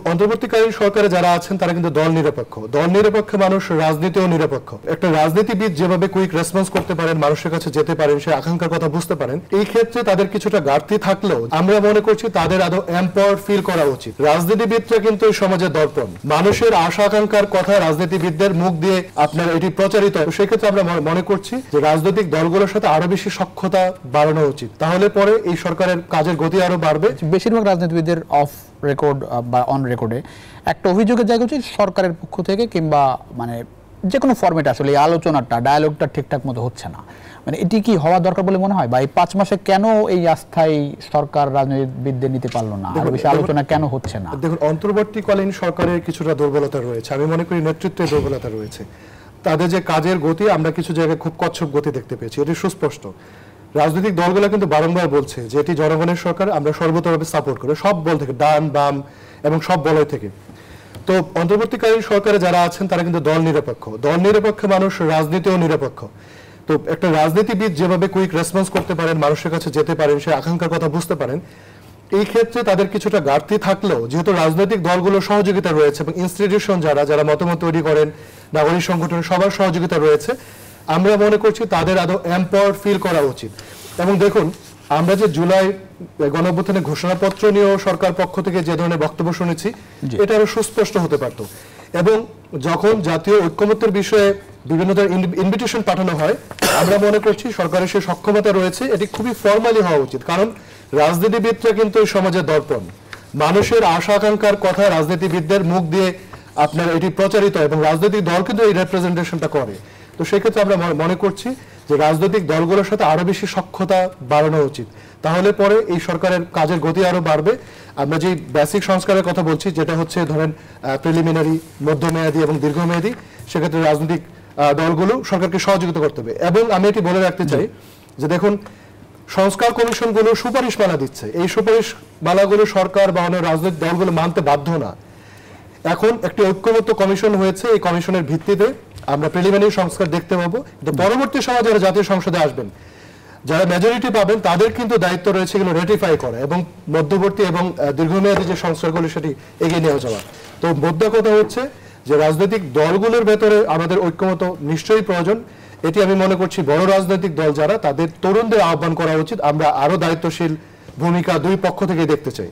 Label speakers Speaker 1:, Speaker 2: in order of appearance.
Speaker 1: অন্তর্বর্তীকালীন সরকারে যারা আছেন তারা কিন্তু দল নিরপেক্ষ মানুষ রাজনীতিও নিরপেক্ষ। একটা রাজনীতিবিদ যেভাবে কুইক রেসপন্স করতে পারেন, মানুষের কাছে যেতে পারেন, সে আকাঙ্ক্ষার কথা বুঝতে পারেন, এই ক্ষেত্রে তাদের কিছুটা ঘাটতি থাকলেও আমরা মনে করছি তাদের আদৌ এম্পাওয়ার্ড ফিল করা উচিত। রাজনীতিবিদরা কিন্তু এই সমাজের দর্পণ, মানুষের আশা আকাঙ্ক্ষার কথা রাজনীতিবিদদের মুখ দিয়ে আপনার এটি প্রচারিত। সেক্ষেত্রে আমরা মনে করছি যে রাজনৈতিক দলগুলোর সাথে আরো বেশি সখ্যতা বাড়ানো উচিত, তাহলে পরে এই সরকারের কাজের গতি আরো বাড়বে।
Speaker 2: বেশিরভাগ রাজনীতিবিদদের অফ রেকর্ড বা অন রেকর্ডে একটা অভিযোগের জায়গা হচ্ছে সরকারের পক্ষ থেকে কিংবা মানে যে কোনো ফরম্যাটে আসলে এই আলোচনাটা ডায়ালগটা ঠিকঠাক মতো হচ্ছে না। মানে এটি কি হওয়া দরকার বলে মনে হয়, বা এই 5 মাসে কেন এই আস্থায় সরকার রাজনীতিবিদদের নিতে পারলো না, আরো বেশি আলোচনা কেন হচ্ছে না?
Speaker 1: দেখুন, অন্তর্বর্তীকালীন সরকারের কিছুটা দুর্বলতা রয়েছে, আমি মনে করি নেতৃত্বের দুর্বলতা রয়েছে। তাদের যে কাজের গতি, আমরা কিছু জায়গায় খুব কচ্ছপ গতি দেখতে পেয়েছি, এটি সুস্পষ্ট। রাজনৈতিক দলগুলো কিন্তু বারংবার বলছে যে এটি জনগণের সরকার, আমরা সর্বতভাবে সাপোর্ট করি, সব বল থেকে, ডান বাম এবং সব বলয় থেকে। তো অন্তর্বর্তীকালীন সরকারে যারা আছেন তারা কিন্তু দল নিরপেক্ষ মানুষ রাজনীতিও নিরপেক্ষ। তো একটা রাজনীতিবিদ যেভাবে কুইক রেসপন্স করতে পারেন, মানুষের কাছে যেতে পারেন, সে আকাঙ্ক্ষার কথা বুঝতে পারেন, এই ক্ষেত্রে তাদের কিছুটা ঘাটতি থাকলেও যেহেতু রাজনৈতিক দলগুলোর সহযোগিতা রয়েছে এবং ইনস্টিটিউশন যারা মতামত তৈরি করেন, নাগরিক সংগঠন, সবার সহযোগিতা রয়েছে, আমরা মনে করছি তাদের আদৌ এম্পাওয়ার্ড ফিল করা উচিত। এবং দেখুন, আমরা যে জুলাই গণঅভ্যুত্থানের ঘোষণাপত্র নিয়েও সরকার পক্ষ থেকে যে ধরনের বক্তব্য শুনেছি, এটা আরো সুস্পষ্ট হতে পারত। এবং যখন জাতীয় ঐক্যমত্যের বিষয়ে বিভিন্ন ধরনের ইনভিটেশন পাঠানো হয়, আমরা মনে করছি সরকারের সে সক্ষমতা রয়েছে, এটি খুবই ফর্মালি হওয়া উচিত। কারণ রাজনীতিবিদরা কিন্তু এই সমাজের দর্পণ, মানুষের আশা আকাঙ্ক্ষার কথা রাজনীতিবিদদের মুখ দিয়ে আপনার এটি প্রচারিত, এবং রাজনৈতিক দল কিন্তু এই রিপ্রেজেন্টেশনটা করে। তো সেক্ষেত্রে আমরা মনে করছি যে রাজনৈতিক দলগুলোর সাথে আরো বেশি সখ্যতা বাড়ানো উচিত, তাহলে পরে এই সরকারের কাজের গতি আরো বাড়বে। আমরা যে বেসিক সংস্কারের কথা বলছি, যেটা হচ্ছে ধরেন প্রিলিমিনারি, মধ্যমেয়াদী এবং দীর্ঘমেয়াদী, সেক্ষেত্রে রাজনৈতিক দলগুলো সরকারকে সহযোগিতা করতে হবে। এবং আমি এটি বলে রাখতে চাই যে দেখুন, সংস্কার কমিশনগুলো সুপারিশমালা দিচ্ছে, এই সুপারিশমালাগুলো সরকার বা অন্য রাজনৈতিক দলগুলো মানতে বাধ্য না। এখন একটি ঐক্যমত্য কমিশন হয়েছে, এই কমিশনের ভিত্তিতে আমরা প্রিলিমিনারি সংস্কার দেখতে পাবো। কিন্তু পরবর্তী সময় যারা জাতীয় সংসদে আসবেন, যারা মেজরিটি পাবেন, তাদের কিন্তু দায়িত্ব রয়েছে এগুলো রেটিফাই করা এবং মধ্যবর্তী এবং দীর্ঘমেয়াদী যে সংস্কারগুলো সেটি এগিয়ে নিয়ে যাওয়া। তো মোদ্দা কথা হচ্ছে যে রাজনৈতিক দলগুলোর ভেতরে আমাদের ঐক্যমত নিশ্চয়ই প্রয়োজন। এটি আমি মনে করছি বড় রাজনৈতিক দল যারা, তাদের তরুণদের আহ্বান করা উচিত। আমরা আরো দায়িত্বশীল ভূমিকা দুই পক্ষ থেকে দেখতে চাই।